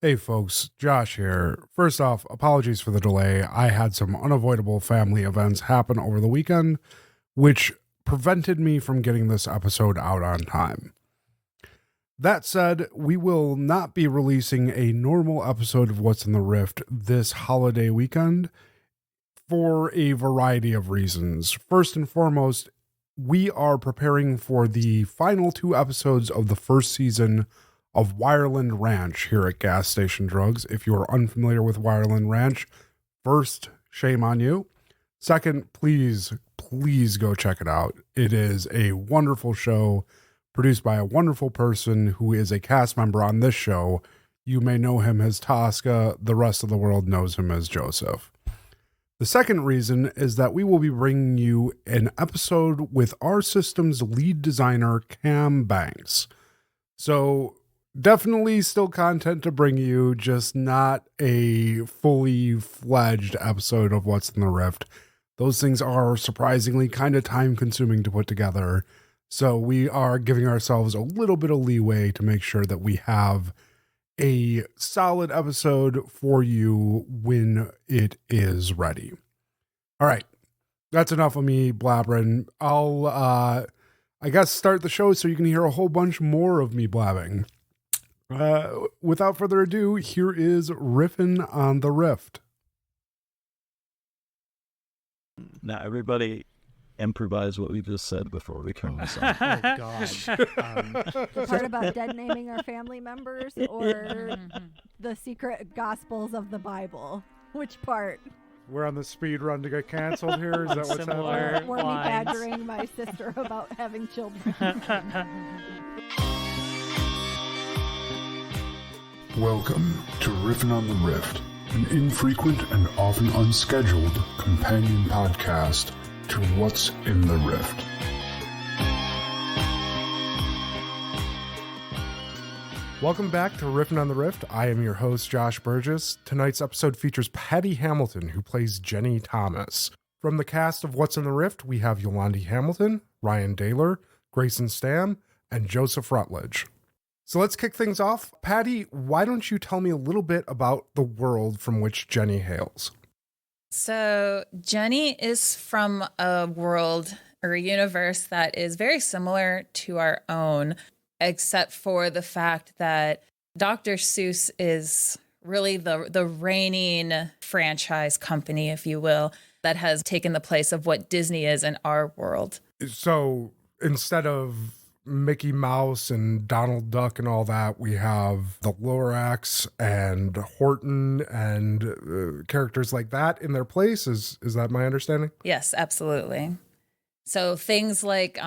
Hey folks, Josh here. First off, apologies for the delay. I had some unavoidable family events happen over the weekend, which prevented me from getting this episode out on time. That said, we will not be releasing a normal episode of What's in the Rift this holiday weekend for a variety of reasons. First and foremost, we are preparing for the final 2 episodes of the first season of Wireland Ranch here at Gas Station Drugs. If you are unfamiliar with Wireland Ranch, first, shame on you. Second, please go check it out. It is a wonderful show produced by a wonderful person who is a cast member on this show. You may know him as Tosca. The rest of the world knows him as Joseph. The second reason is that we will be bringing you an episode with our system's lead designer, Cam Banks. So definitely still content to bring you, just not a fully fledged episode of What's in the Rift. Those things are surprisingly kind of time consuming to put together. So we are giving ourselves a little bit of leeway to make sure that we have a solid episode for you when it is ready. All right. That's enough of me blabbering. I'll, I guess, start the show so you can hear a whole bunch more of me blabbing. Without further ado, here is Riffin on the Rift. Now, everybody improvise what we just said before we turn this on. Oh, God. The part about dead naming our family members or the secret gospels of the Bible? Which part? We're on the speed run to get canceled here. Is that what's happening? Or me badgering my sister about having children. Welcome to Riffin on the Rift, an infrequent and often unscheduled companion podcast to What's in the Rift. Welcome back to Riffin on the Rift. I am your host, Josh Burgess. Tonight's episode features Patty Hamilton, who plays Jenny Thomas. From the cast of What's in the Rift, we have Yolandi Hamilton, Ryan Daler, Grayson Stam, and Joseph Rutledge. So let's kick things off. Patty, why don't you tell me a little bit about the world from which Jenny hails? So Jenny is from a world or a universe that is very similar to our own, except for the fact that Dr. Seuss is really the reigning franchise company, if you will, that has taken the place of what Disney is in our world. So instead of Mickey Mouse and Donald Duck and all that, we have the Lorax and Horton and characters like that in their place. Is that my understanding? Yes, absolutely. So things like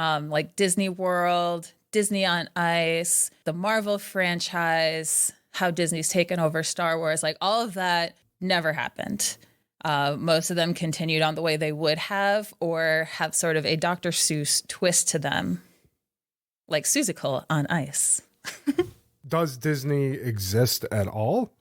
Disney World, Disney on Ice, the Marvel franchise, how Disney's taken over Star Wars, like all of that never happened. Most of them continued on the way they would have, or have sort of a Dr. Seuss twist to them, like Seussical on Ice. Does Disney exist at all?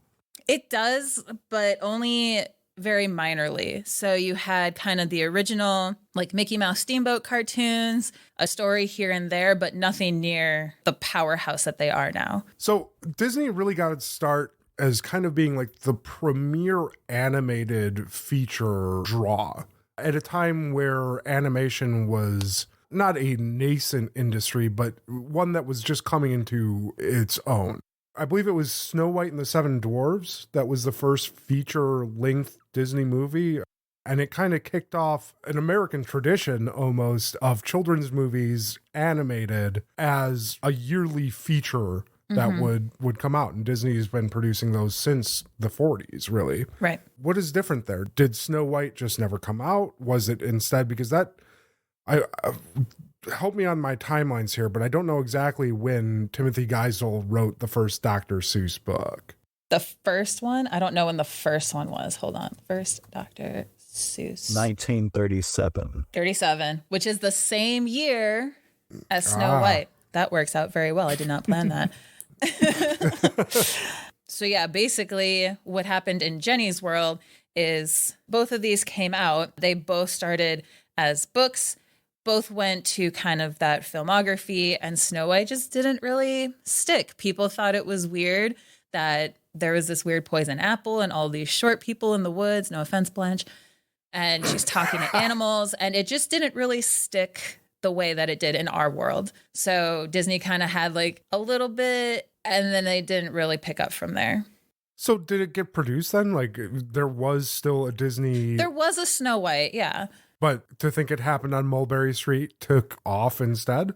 It does, but only very minorly. So you had kind of the original, like Mickey Mouse Steamboat cartoons, a story here and there, but nothing near the powerhouse that they are now. So Disney really got its start as kind of being like the premier animated feature draw at a time where animation was not a nascent industry, but one that was just coming into its own. I believe it was Snow White and the Seven Dwarfs that was the first feature-length Disney movie, and it kind of kicked off an American tradition almost of children's movies animated as a yearly feature that would come out, and Disney's been producing those since the 40s, really. Right. What is different there? Did Snow White just never come out? Was it instead, because that... help me on my timelines here, but I don't know exactly when Timothy Geisel wrote the first Dr. Seuss book. The first one? I don't know when the first one was. Hold on. First Dr. Seuss. 1937. 37, which is the same year as Snow White. That works out very well. I did not plan that. So yeah, basically what happened in Jenny's world is both of these came out. They both started as books. Both went to kind of that filmography, and Snow White just didn't really stick. People thought it was weird that there was this weird poison apple and all these short people in the woods. No offense, Blanche. And she's talking to animals, and it just didn't really stick the way that it did in our world. So Disney kind of had like a little bit, and then they didn't really pick up from there. So did it get produced then? Like there was still a Disney... There was a Snow White, yeah. But to think it happened on Mulberry Street took off instead?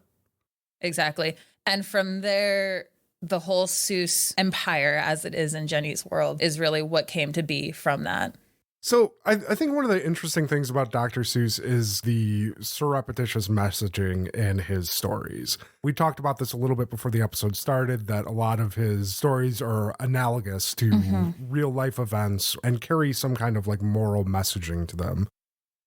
Exactly. And from there, the whole Seuss empire, as it is in Jenny's world, is really what came to be from that. So I think one of the interesting things about Dr. Seuss is the surreptitious messaging in his stories. We talked about this a little bit before the episode started, that a lot of his stories are analogous to real life events and carry some kind of like moral messaging to them.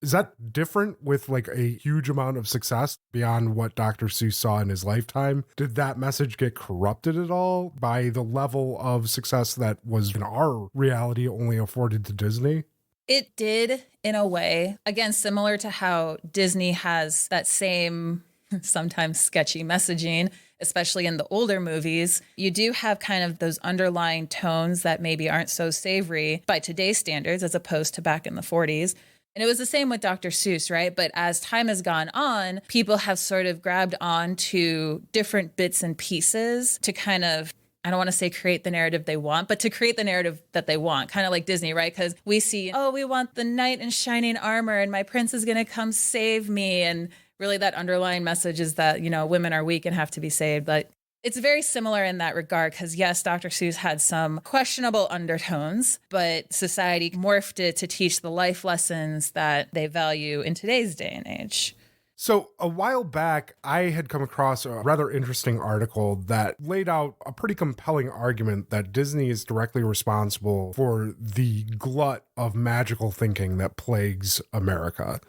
Is that different with like a huge amount of success beyond what Dr. Seuss saw in his lifetime? Did that message get corrupted at all by the level of success that was in our reality only afforded to Disney? It did, in a way. Again, similar to how Disney has that same sometimes sketchy messaging, especially in the older movies. You do have kind of those underlying tones that maybe aren't so savory by today's standards as opposed to back in the 40s. And it was the same with Dr. Seuss, right? But as time has gone on, people have sort of grabbed on to different bits and pieces to kind of, I don't want to say create the narrative they want, but to create the narrative that they want, kind of like Disney, right? Because we see, oh, we want the knight in shining armor and my prince is going to come save me. And really that underlying message is that, you know, women are weak and have to be saved. But it's very similar in that regard because, yes, Dr. Seuss had some questionable undertones, but society morphed it to teach the life lessons that they value in today's day and age. So a while back, I had come across a rather interesting article that laid out a pretty compelling argument that Disney is directly responsible for the glut of magical thinking that plagues America.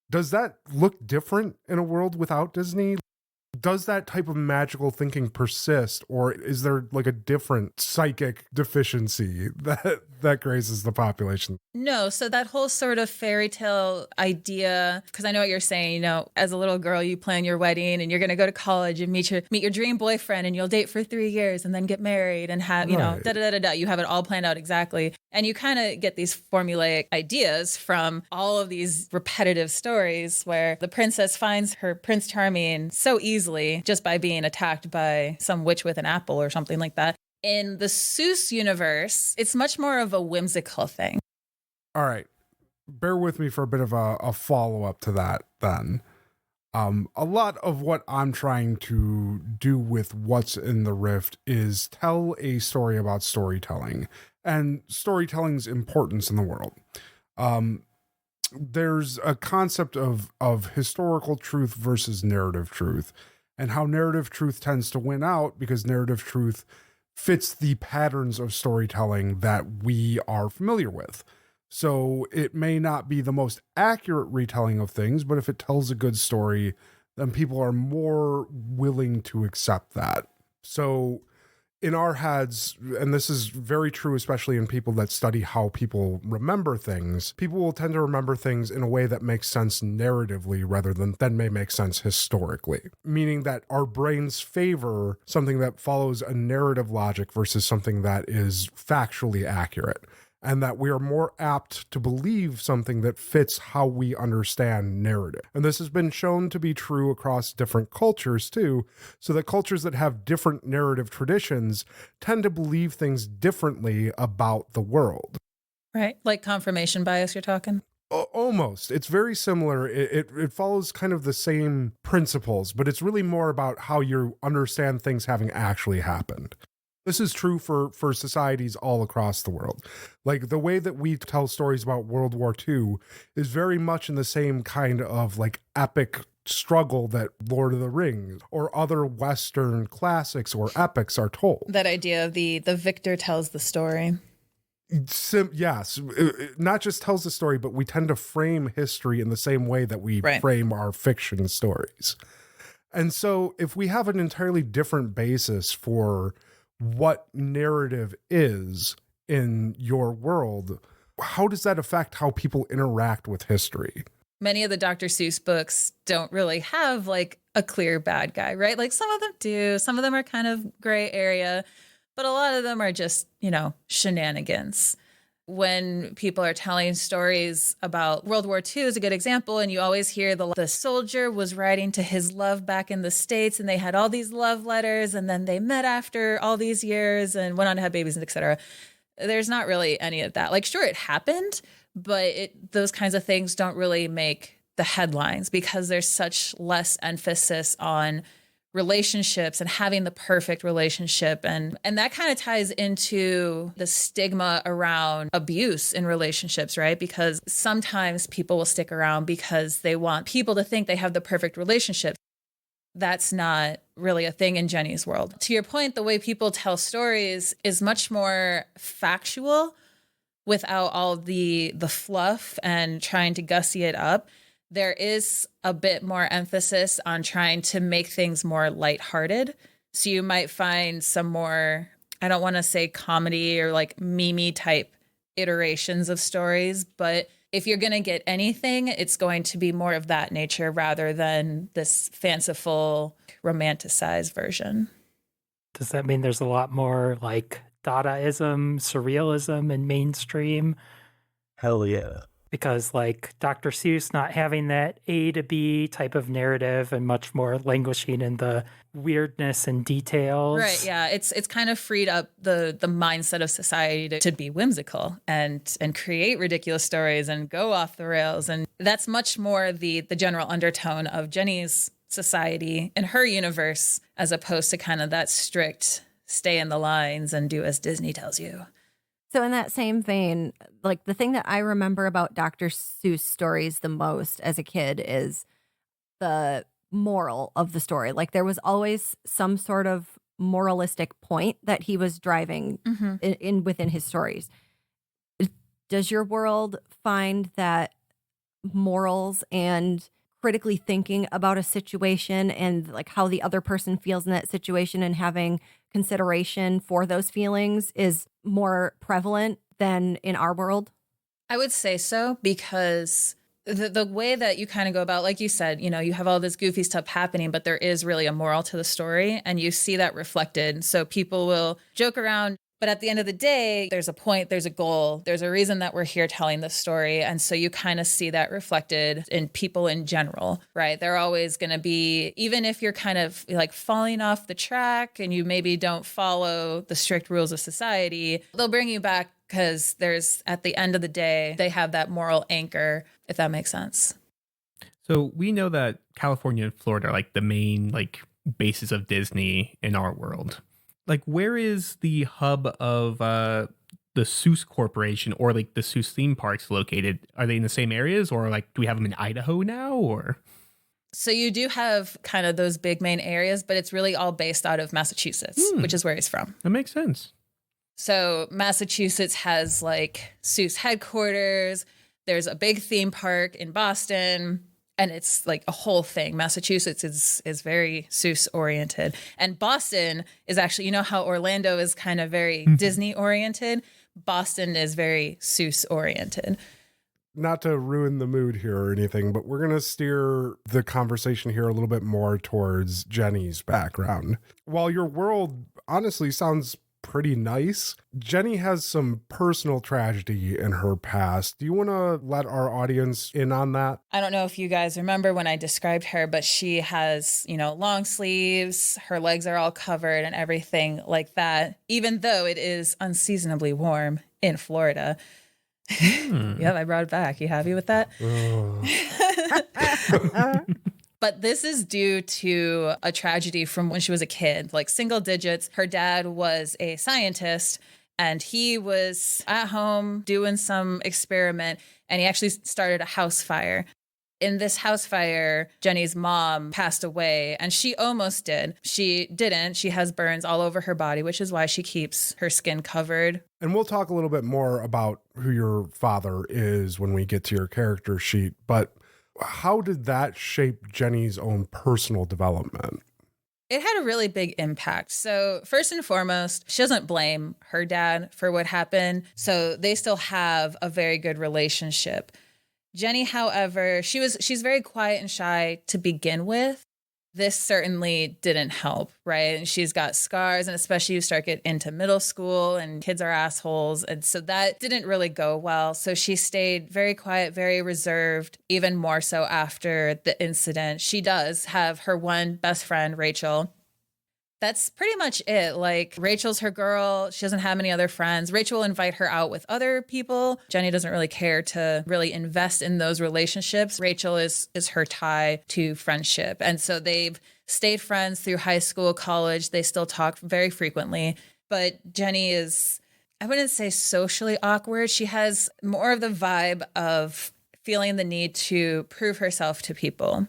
Does that look different in a world without Disney? Does that type of magical thinking persist, or is there like a different psychic deficiency that grazes the population? No, so that whole sort of fairy tale idea, because I know what you're saying, you know, as a little girl, you plan your wedding and you're going to go to college and meet your dream boyfriend and you'll date for 3 years and then get married and have, you know, da-da-da-da-da. You have it all planned out exactly. And you kind of get these formulaic ideas from all of these repetitive stories where the princess finds her Prince Charming so easily just by being attacked by some witch with an apple or something like that. In the Seuss universe, it's much more of a whimsical thing. All right. Bear with me for a bit of a follow-up to that then. A lot of what I'm trying to do with What's in the Rift is tell a story about storytelling and storytelling's importance in the world. There's a concept of historical truth versus narrative truth, and how narrative truth tends to win out because narrative truth fits the patterns of storytelling that we are familiar with. So it may not be the most accurate retelling of things, but if it tells a good story, then people are more willing to accept that. So in our heads, and this is very true, especially in people that study how people remember things, people will tend to remember things in a way that makes sense narratively rather than may make sense historically. Meaning that our brains favor something that follows a narrative logic versus something that is factually accurate. And that we are more apt to believe something that fits how we understand narrative. And this has been shown to be true across different cultures too, so that cultures that have different narrative traditions tend to believe things differently about the world. Right? Like confirmation bias you're talking? Almost. It's very similar. It follows kind of the same principles, but it's really more about how you understand things having actually happened. This is true for societies all across the world. Like the way that we tell stories about World War II is very much in the same kind of like epic struggle that Lord of the Rings or other Western classics or epics are told. That idea of the victor tells the story. Yes, not just tells the story, but we tend to frame history in the same way that we frame our fiction stories. And so if we have an entirely different basis for what narrative is in your world, how does that affect how people interact with history? Many of the Dr. Seuss books don't really have like a clear bad guy, right? Like some of them do. Some of them are kind of gray area. but a lot of them are just, shenanigans. When people are telling stories about World War II is a good example, and you always hear the soldier was writing to his love back in the States, and they had all these love letters, and then they met after all these years and went on to have babies, and et cetera. There's not really any of that. Like, sure, it happened, but those kinds of things don't really make the headlines because there's such less emphasis on relationships and having the perfect relationship. And that kind of ties into the stigma around abuse in relationships, right? Because sometimes people will stick around because they want people to think they have the perfect relationship. That's not really a thing in Jenny's world. To your point, the way people tell stories is much more factual without all the fluff and trying to gussy it up. There is a bit more emphasis on trying to make things more lighthearted. So you might find some more, I don't want to say comedy or like meme type iterations of stories, but if you're going to get anything, it's going to be more of that nature rather than this fanciful, romanticized version. Does that mean there's a lot more like Dadaism, surrealism in mainstream? Hell yeah. Because like Dr. Seuss not having that A to B type of narrative and much more languishing in the weirdness and details. Right, yeah. It's kind of freed up the mindset of society to be whimsical and create ridiculous stories and go off the rails. And that's much more the general undertone of Jenny's society and her universe, as opposed to kind of that strict stay in the lines and do as Disney tells you. So in that same vein, like the thing that I remember about Dr. Seuss stories the most as a kid is the moral of the story. Like there was always some sort of moralistic point that he was driving in within his stories. Does your world find that morals and critically thinking about a situation and like how the other person feels in that situation and having consideration for those feelings is more prevalent than in our world? I would say so, because the way that you kind of go about, like you said, you have all this goofy stuff happening, but there is really a moral to the story and you see that reflected. So people will joke around, but at the end of the day, there's a point, there's a goal, there's a reason that we're here telling the story. And so you kind of see that reflected in people in general, right? They're always going to be, even if you're kind of like falling off the track and you maybe don't follow the strict rules of society, they'll bring you back because there's, at the end of the day, they have that moral anchor, if that makes sense. So we know that California and Florida are like the main like bases of Disney in our world. Like, where is the hub of the Seuss Corporation or like the Seuss theme parks located? Are they in the same areas, or like do we have them in Idaho now? Or so you do have kind of those big main areas, but it's really all based out of Massachusetts, which is where he's from. That makes sense. So Massachusetts has like Seuss headquarters. There's a big theme park in Boston. And it's like a whole thing. Massachusetts is very Seuss oriented. And Boston is actually, you know how Orlando is kind of very Disney oriented? Boston is very Seuss oriented. Not to ruin the mood here or anything, but we're going to steer the conversation here a little bit more towards Jenny's background. While your world honestly sounds pretty nice, Jenny has some personal tragedy in her past. Do you want to let our audience in on that? I don't know if you guys remember when I described her, but she has, long sleeves, her legs are all covered and everything like that, even though it is unseasonably warm in Florida. Yep, I brought it back. You happy with that? But this is due to a tragedy from when she was a kid, like single digits. Her dad was a scientist and he was at home doing some experiment and he actually started a house fire. In this house fire, Jenny's mom passed away and she almost did. She didn't. She has burns all over her body, which is why she keeps her skin covered. And we'll talk a little bit more about who your father is when we get to your character sheet, but how did that shape Jenny's own personal development? It had a really big impact. So first and foremost, she doesn't blame her dad for what happened. So they still have a very good relationship. Jenny, however, she's very quiet and shy to begin with. this certainly didn't help, right? And she's got scars, and especially you start getting into middle school and kids are assholes. And so that didn't really go well. So she stayed very quiet, very reserved, even more so after the incident. She does have her one best friend, Rachel. That's pretty much it. Like, Rachel's her girl. She doesn't have any other friends. Rachel will invite her out with other people. Jenny doesn't really care to really invest in those relationships. Rachel is her tie to friendship. And so they've stayed friends through high school, college. They still talk very frequently. But Jenny is, I wouldn't say socially awkward. She has more of the vibe of feeling the need to prove herself to people.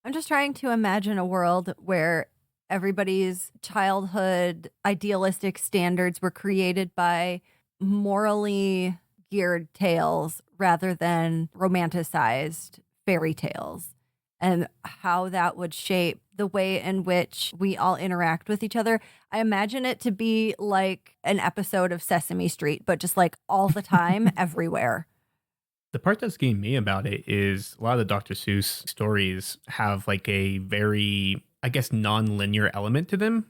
I'm just trying to imagine a world where everybody's childhood idealistic standards were created by morally geared tales rather than romanticized fairy tales, and how that would shape the way in which we all interact with each other. I imagine it to be like an episode of Sesame Street, but just like all the time, everywhere. The part that's getting me about it is a lot of the Dr. Seuss stories have like a very, I guess, non-linear element to them,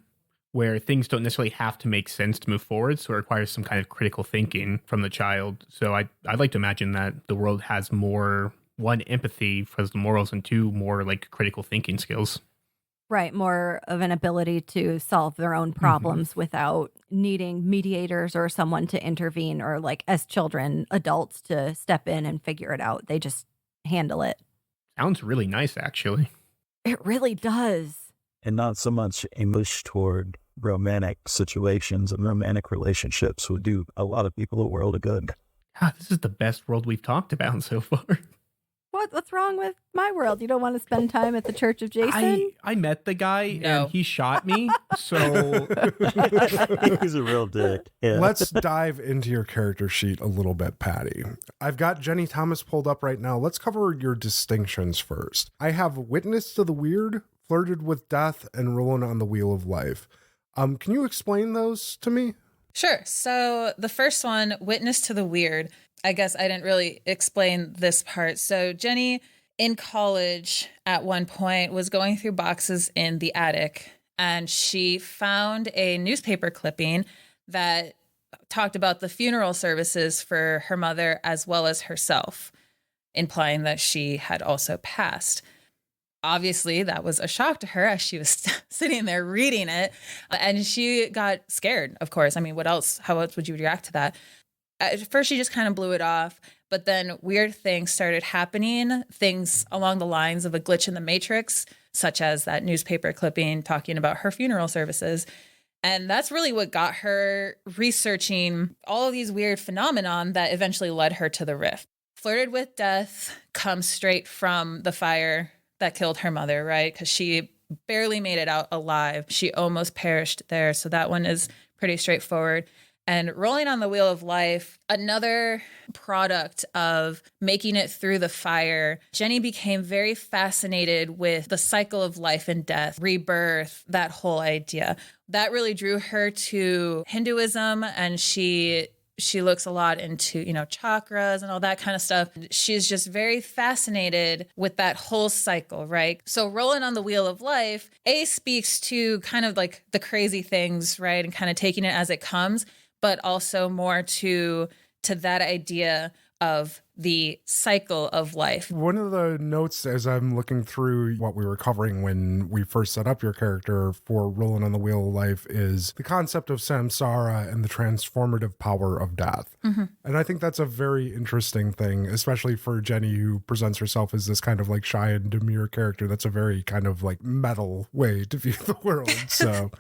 where things don't necessarily have to make sense to move forward. So it requires some kind of critical thinking from the child. So I'd like to imagine that the world has more, one, empathy for the morals, and two, more like critical thinking skills. Right. More of an ability to solve their own problems without needing mediators or someone to intervene, or like as children, adults to step in and figure it out. They just handle it. Sounds really nice, actually. It really does. And not so much English toward romantic situations and romantic relationships would do a lot of people a world of good. God, this is the best world we've talked about so far. What's wrong with my world? You don't want to spend time at the Church of Jason? I met the guy and he shot me. So He's a real dick. Yeah. Let's dive into your character sheet a little bit, Patty. I've got Jenny Thomas pulled up right now. Let's cover your distinctions first. I have witnessed to the weird, flirted with death, and rolling on the wheel of life. Can you explain those to me? Sure. So the first one, witness to the weird. I guess I didn't really explain this part. So Jenny in college at one point was going through boxes in the attic, and she found a newspaper clipping that talked about the funeral services for her mother as well as herself, implying that she had also passed. Obviously, that was a shock to her as she was sitting there reading it, and she got scared, of course. I mean, what else? How else would you react to that? At first, she just kind of blew it off, but then weird things started happening, things along the lines of a glitch in the matrix, such as that newspaper clipping talking about her funeral services. And that's really what got her researching all of these weird phenomenon that eventually led her to the rift. Flirted with death comes straight from the fire that killed her mother, right? Because she barely made it out alive. She almost perished there. So that one is pretty straightforward. And rolling on the wheel of life, another product of making it through the fire, Jenny became very fascinated with the cycle of life and death, rebirth, that whole idea. That really drew her to Hinduism, and she looks a lot into, chakras and all that kind of stuff. She's just very fascinated with that whole cycle, right? So rolling on the wheel of life, speaks to kind of like the crazy things, right? And kind of taking it as it comes, but also more to that idea of the cycle of life. One of the notes as I'm looking through what we were covering when we first set up your character for Rolling on the Wheel of Life is the concept of samsara and the transformative power of death. Mm-hmm. And I think that's a very interesting thing, especially for Jenny, who presents herself as this kind of like shy and demure character. That's a very kind of like metal way to view the world. So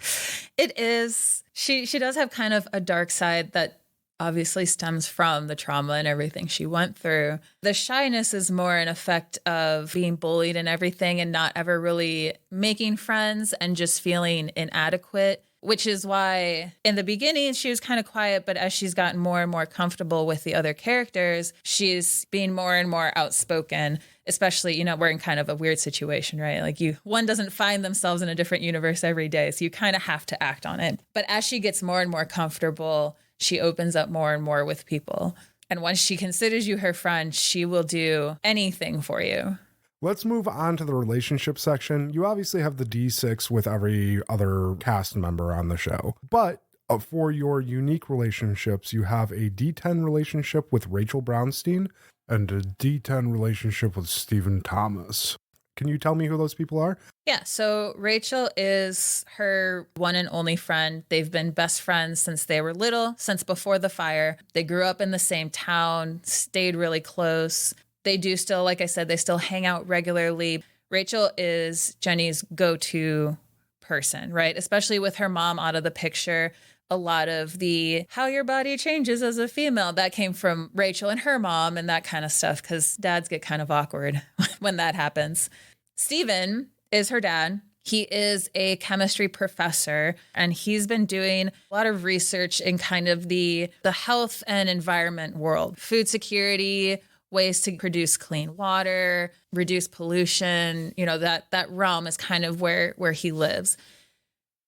it is. She does have kind of a dark side that obviously stems from the trauma and everything she went through. The shyness is more an effect of being bullied and everything and not ever really making friends and just feeling inadequate, which is why in the beginning she was kind of quiet, but as she's gotten more and more comfortable with the other characters, she's being more and more outspoken, especially, we're in kind of a weird situation, right? Like one doesn't find themselves in a different universe every day, so you kind of have to act on it. But as she gets more and more comfortable, she opens up more and more with people. And once she considers you her friend, she will do anything for you. Let's move on to the relationship section. You obviously have the D6 with every other cast member on the show, but for your unique relationships, you have a D10 relationship with Rachel Brownstein and a D10 relationship with Stephen Thomas. Can you tell me who those people are? Yeah, so Rachel is her one and only friend. They've been best friends since they were little, since before the fire. They grew up in the same town, stayed really close. They do still, like I said, they still hang out regularly. Rachel is Jenny's go-to person, right? Especially with her mom out of the picture. A lot of the how your body changes as a female, that came from Rachel and her mom and that kind of stuff, because dads get kind of awkward when that happens. Stephen is her dad. He is a chemistry professor, and he's been doing a lot of research in kind of the health and environment world, food security, ways to produce clean water, reduce pollution. You know, that realm is kind of where he lives.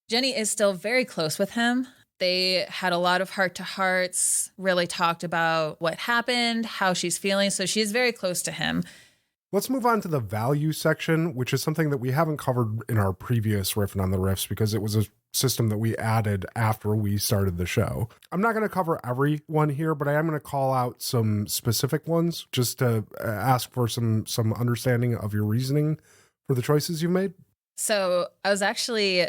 Jenny is still very close with him. They had a lot of heart-to-hearts, really talked about what happened, how she's feeling. So she's very close to him. Let's move on to the value section, which is something that we haven't covered in our previous Riffin on the Riffs because it was a system that we added after we started the show. I'm not going to cover every one here, but I am going to call out some specific ones just to ask for some understanding of your reasoning for the choices you've made. So I was actually...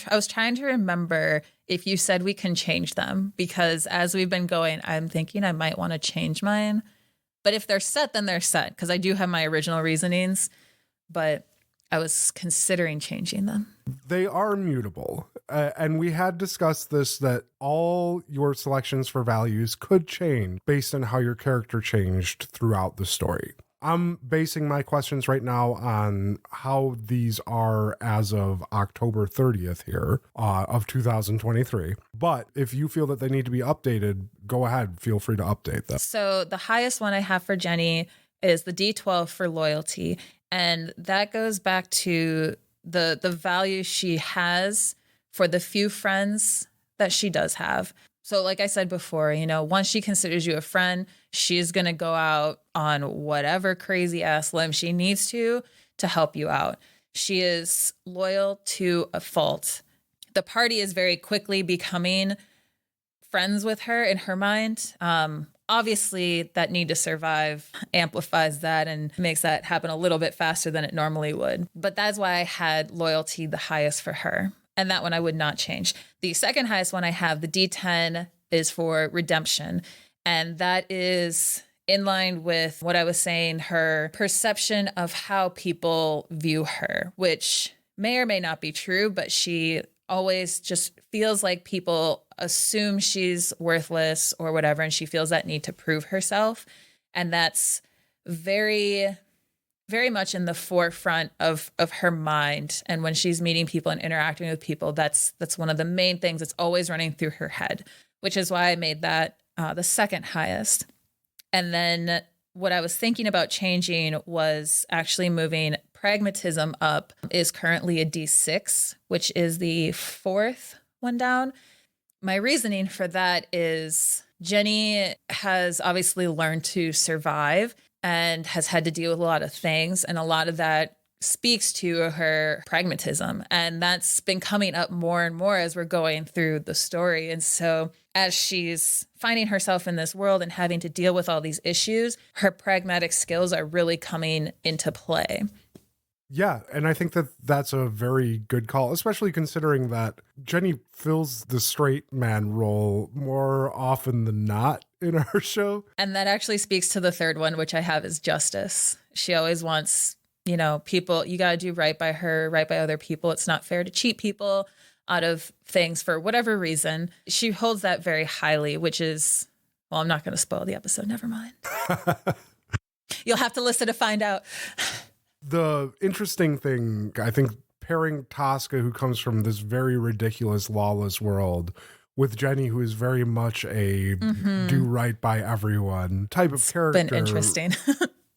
I was trying to remember if you said we can change them, because as we've been going, I'm thinking I might want to change mine. But if they're set, then they're set, because I do have my original reasonings, but I was considering changing them. They are mutable. And we had discussed this, that all your selections for values could change based on how your character changed throughout the story. I'm basing my questions right now on how these are as of October 30th here of 2023. But if you feel that they need to be updated, go ahead. Feel free to update them. So the highest one I have for Jenny is the D12 for loyalty. And that goes back to the value she has for the few friends that she does have. So like I said before, you know, once she considers you a friend, she's going to go out on whatever crazy ass limb she needs to help you out. She is loyal to a fault. The party is very quickly becoming friends with her in her mind. Obviously, that need to survive amplifies that and makes that happen a little bit faster than it normally would. But that's why I had loyalty the highest for her. And that one I would not change. The second highest one I have, the D10, is for redemption. And that is in line with what I was saying, her perception of how people view her, which may or may not be true, but she always just feels like people assume she's worthless or whatever, and she feels that need to prove herself. And that's very, very much in the forefront of her mind. And when she's meeting people and interacting with people, that's one of the main things that's always running through her head, which is why I made that the second highest. And then what I was thinking about changing was actually moving pragmatism up. Is currently a D6, which is the fourth one down. My reasoning for that is Jenny has obviously learned to survive and has had to deal with a lot of things. And a lot of that speaks to her pragmatism. And that's been coming up more and more as we're going through the story. And so as she's finding herself in this world and having to deal with all these issues, her pragmatic skills are really coming into play. Yeah, and I think that that's a very good call, especially considering that Jenny fills the straight man role more often than not in our show. And that actually speaks to the third one, which I have is justice. She always wants, you know, people, you got to do right by her, right by other people. It's not fair to cheat people out of things for whatever reason. She holds that very highly, which is, well, I'm not going to spoil the episode. Never mind. You'll have to listen to find out. The interesting thing, I think, pairing Tosca, who comes from this very ridiculous, lawless world, with Jenny, who is very much a do right by everyone type of character. It's been interesting.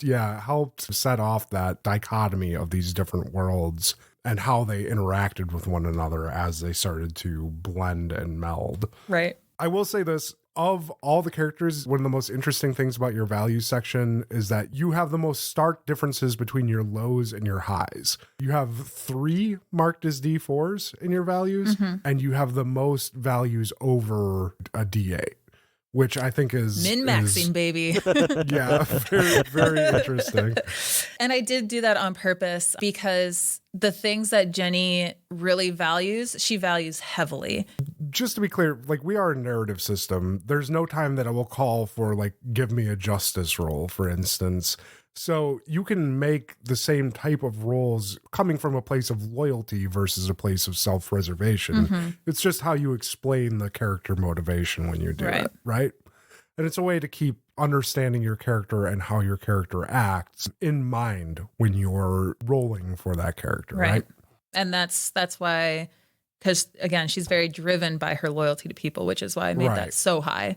Yeah, helped set off that dichotomy of these different worlds and how they interacted with one another as they started to blend and meld. Right. I will say this. Of all the characters, one of the most interesting things about your values section is that you have the most stark differences between your lows and your highs. You have 3 marked as D4s in your values, and you have the most values over a D8, which I think is min-maxing, baby. Yeah, very, very interesting. And I did do that on purpose because the things that Jenny really values, she values heavily. Just to be clear, like, we are a narrative system. There's no time that I will call for, like, give me a justice roll, for instance. So you can make the same type of roles coming from a place of loyalty versus a place of self-preservation. It's just how you explain the character motivation when you do it, right? And it's a way to keep understanding your character and how your character acts in mind when you're rolling for that character, right? And that's why, because again, she's very driven by her loyalty to people, which is why I made that so high.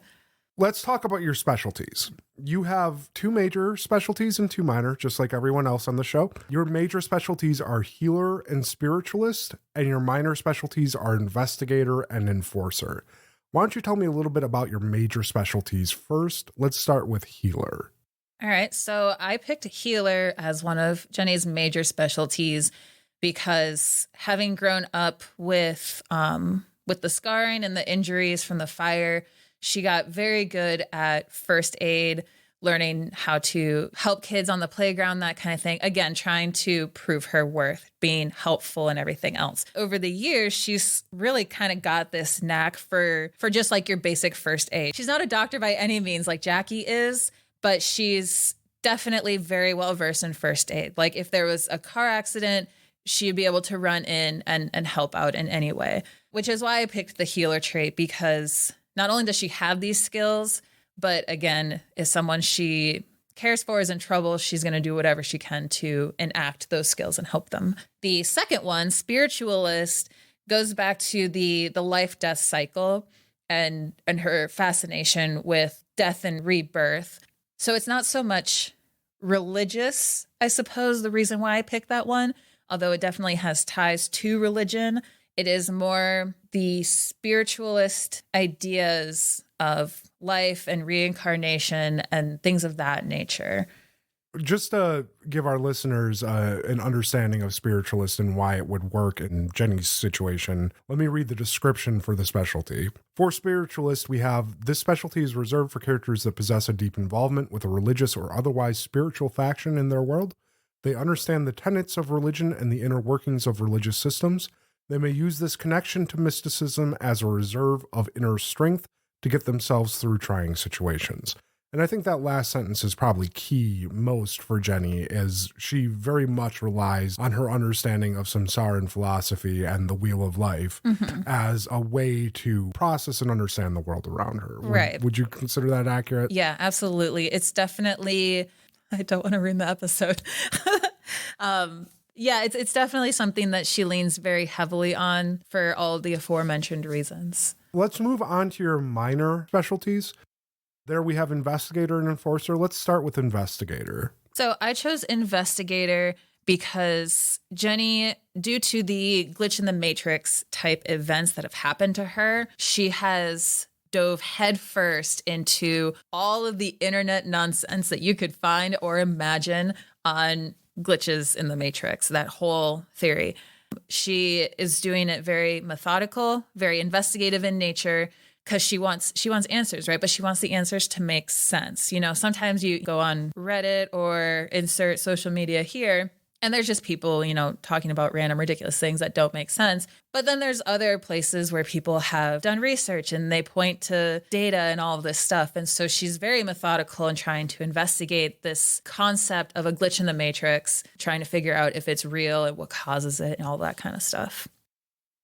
Let's talk about your specialties. You have 2 major specialties and 2 minor, just like everyone else on the show. Your major specialties are healer and spiritualist, and your minor specialties are investigator and enforcer. Why don't you tell me a little bit about your major specialties first? Let's start with healer. All right. So I picked healer as one of Jenny's major specialties because having grown up with the scarring and the injuries from the fire, she got very good at first aid, learning how to help kids on the playground, that kind of thing. Again, trying to prove her worth, being helpful and everything else. Over the years, she's really kind of got this knack for just like your basic first aid. She's not a doctor by any means like Jackie is, but she's definitely very well versed in first aid. Like if there was a car accident, she'd be able to run in and help out in any way, which is why I picked the healer trait, because not only does she have these skills, but again, if someone she cares for is in trouble, she's going to do whatever she can to enact those skills and help them. The second one, spiritualist, goes back to the life-death cycle and her fascination with death and rebirth. So it's not so much religious, I suppose, the reason why I picked that one, although it definitely has ties to religion. It is more the spiritualist ideas of life and reincarnation and things of that nature. Just to give our listeners an understanding of spiritualist and why it would work in Jenny's situation, let me read the description for the specialty. For spiritualist, we have, this specialty is reserved for characters that possess a deep involvement with a religious or otherwise spiritual faction in their world. They understand the tenets of religion and the inner workings of religious systems. They may use this connection to mysticism as a reserve of inner strength to get themselves through trying situations. And I think that last sentence is probably key most for Jenny, as she very much relies on her understanding of Samsara philosophy and the wheel of life as a way to process and understand the world around her. Would you consider that accurate? Yeah, absolutely. It's definitely, I don't want to ruin the episode. Yeah, it's definitely something that she leans very heavily on for all the aforementioned reasons. Let's move on to your minor specialties. There we have investigator and enforcer. Let's start with investigator. So I chose investigator because Jenny, due to the glitch in the matrix type events that have happened to her, she has dove headfirst into all of the internet nonsense that you could find or imagine on glitches in the matrix, that whole theory. She is doing it very methodical, very investigative in nature, because she wants answers, right? But she wants the answers to make sense. You know, sometimes you go on Reddit or insert social media here, and there's just people, you know, talking about random ridiculous things that don't make sense. But then there's other places where people have done research and they point to data and all of this stuff. And so she's very methodical in trying to investigate this concept of a glitch in the matrix, trying to figure out if it's real and what causes it and all that kind of stuff.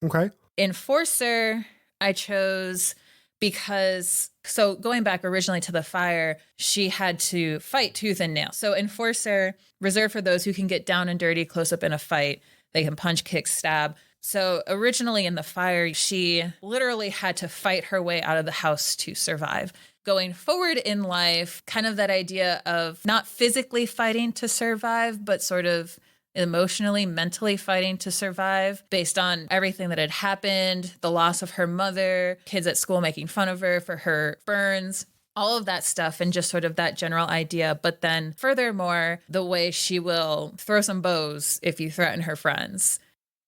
Okay. Enforcer, I chose because, so going back originally to the fire, she had to fight tooth and nail. So enforcer, reserved for those who can get down and dirty close up in a fight. They can punch, kick, stab. So originally in the fire, she literally had to fight her way out of the house to survive. Going forward in life, kind of that idea of not physically fighting to survive, but sort of emotionally, mentally fighting to survive based on everything that had happened, the loss of her mother, kids at school making fun of her for her burns, all of that stuff, and just sort of that general idea. But then furthermore, the way she will throw some bows if you threaten her friends.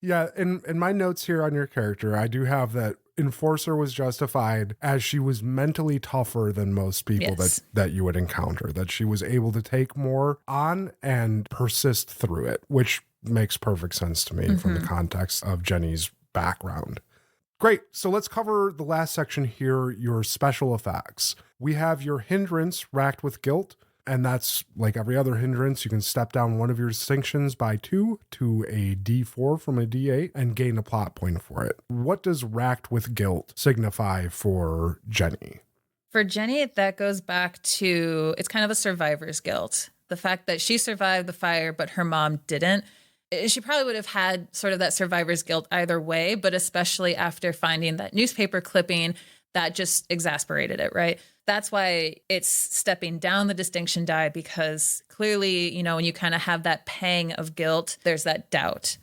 Yeah, in my notes here on your character, I do have that Enforcer was justified as she was mentally tougher than most people that you would encounter, that she was able to take more on and persist through it, which makes perfect sense to me from the context of Jenny's background. Great. So let's cover the last section here, your special effects. We have your hindrance, racked with guilt. And that's like every other hindrance. You can step down one of your distinctions by 2 to a D4 from a D8 and gain a plot point for it. What does racked with guilt signify for Jenny? For Jenny, that goes back to, it's kind of a survivor's guilt. The fact that she survived the fire, but her mom didn't. She probably would have had sort of that survivor's guilt either way, but especially after finding that newspaper clipping, that just exasperated it, right? That's why it's stepping down the distinction die, because clearly, you know, when you kind of have that pang of guilt, there's that doubt.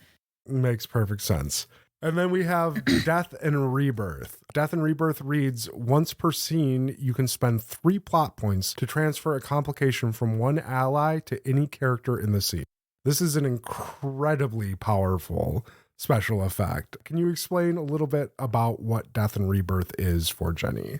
Makes perfect sense. And then we have Death and Rebirth. Death and Rebirth reads, once per scene, you can spend 3 plot points to transfer a complication from one ally to any character in the scene. This is an incredibly powerful special effect. Can you explain a little bit about what Death and Rebirth is for Jenny?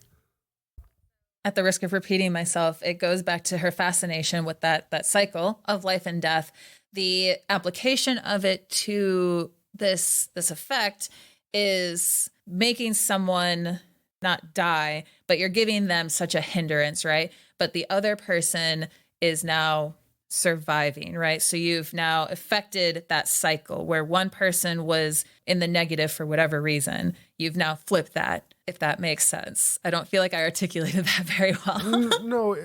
At the risk of repeating myself, it goes back to her fascination with that cycle of life and death. The application of it to this effect is making someone not die, but you're giving them such a hindrance, right? But the other person is now surviving, right? So you've now affected that cycle where one person was in the negative for whatever reason. You've now flipped that, if that makes sense. I don't feel like I articulated that very well. No,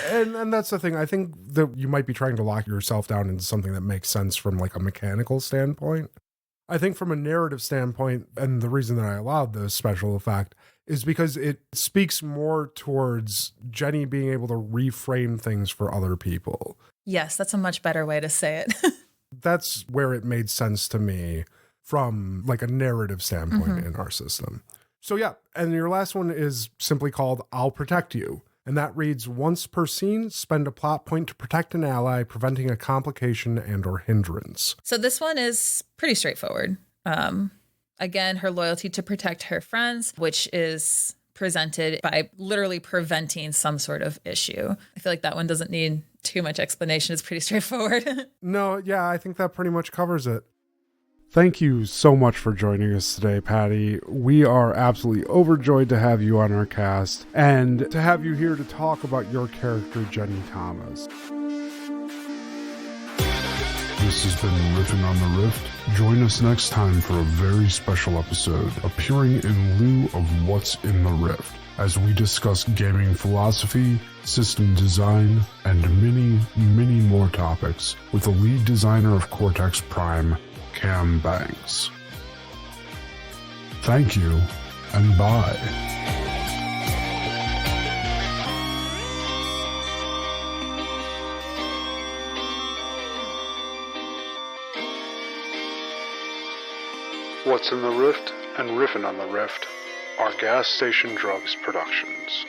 and that's the thing. I think that you might be trying to lock yourself down into something that makes sense from like a mechanical standpoint. I think from a narrative standpoint, and the reason that I allowed this special effect is because it speaks more towards Jenny being able to reframe things for other people. Yes, that's a much better way to say it. That's where it made sense to me from like a narrative standpoint in our system. So yeah, and your last one is simply called I'll Protect You. And that reads, once per scene, spend a plot point to protect an ally, preventing a complication and or hindrance. So this one is pretty straightforward. Again, her loyalty to protect her friends, which is presented by literally preventing some sort of issue. I feel like that one doesn't need too much explanation. It's pretty straightforward. No, yeah, I think that pretty much covers it. Thank you so much for joining us today, Patty. We are absolutely overjoyed to have you on our cast and to have you here to talk about your character, Jenny Thomas. This has been Riffin on the Rift. Join us next time for a very special episode appearing in lieu of What's in the Rift, as we discuss gaming philosophy, system design, and many, many more topics with the lead designer of Cortex Prime, Cam Banks. Thank you, and bye. What's in the Rift and Riffin on the Rift are Gas Station Drugs productions.